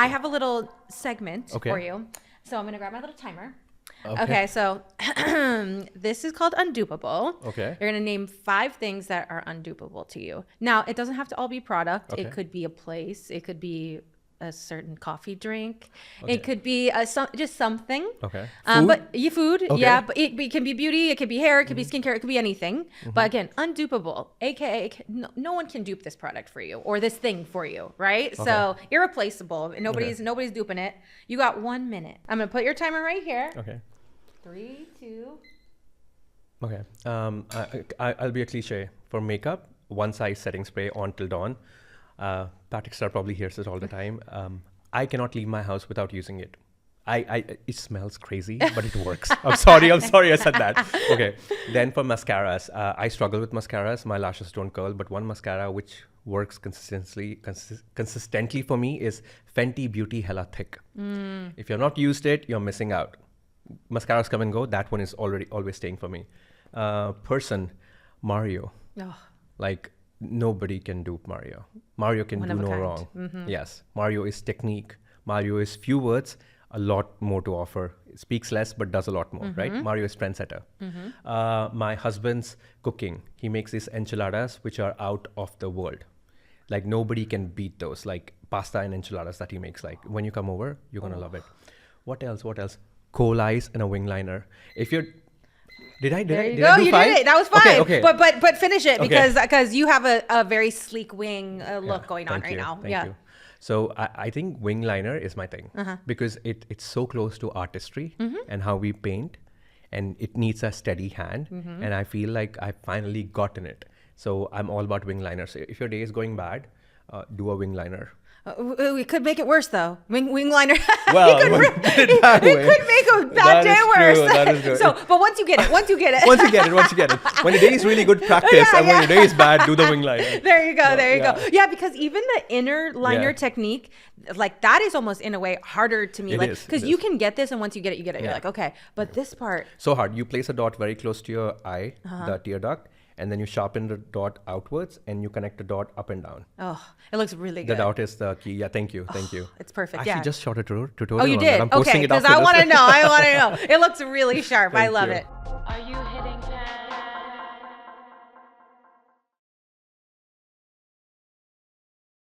I have a little segment Okay. for you. So I'm going to grab my little timer. Okay. Okay, so this is called Undupable. Okay. You're going to name 5 things that are undupable to you. Now, it doesn't have to all be product. Okay. It could be a place. It could be a certain coffee drink. Okay. It could be just something. Okay. But your food, Okay. yeah, but it can be beauty, it could be hair, it could be skincare, it could be anything. But again, undupable, aka no one can dupe this product for you or this thing for you, right? So irreplaceable. Nobody's duping it. You got 1 minute. I'm gonna put your timer right here. Okay. 3, 2. Okay. I'll be a cliche. For makeup, one size setting spray on till dawn. Patrick Star probably hears it all the time. I cannot leave my house without using it. It smells crazy, but it works. I'm sorry I said that. Okay. Then for mascaras, I struggle with mascaras. My lashes don't curl, but one mascara which works consistently for me is Fenty Beauty Hella Thick. If you've not used it, you're missing out. Mascaras come and go. That one is always staying for me. Person, Mario. Oh. Like, nobody can dupe Mario. Mario can One do of a no kind. wrong. Yes. Mario is technique. Mario is few words, a lot more to offer. It speaks less, but does a lot more, right? Mario is trendsetter. My husband's cooking. He makes these enchiladas, which are out of the world. Like, nobody can beat those. Like, pasta and enchiladas that he makes. Like, when you come over, you're going to love it. What else? Coal eyes and a wing liner. If you're... Did I do You 5? did it. That was 5. Okay. But finish it Okay. because you have a very sleek wing look going on Thank right you, now. Thank you. So I think wing liner is my thing because it's so close to artistry and how we paint, and it needs a steady hand. And I feel like I've finally gotten it. So I'm all about wing liners. So if your day is going bad, do a wing liner. We could make it worse though. Wing liner. Well, it could make a bad That day is worse. true, that is good. So, but once you get it. Once you get it. When your day is really good, practice. And when your day is bad, do the wing liner. There you go. Yeah, because even the inner liner Yeah. technique, like that is almost in a way harder to me. It Like, is, because it you is. can get this, and once you get it, You're Yeah. like, okay. But this part, So hard. You place a dot very close to your eye, the tear duct, and then you sharpen the dot outwards and you connect the dot up and down. it looks really The good. dot is the key. Yeah, thank you. It's perfect. Actually, Yeah. just shot a tutorial. Oh, you on did? that. I'm posting Okay, it because after I this. want to know. It looks really sharp. I Thank love you. it.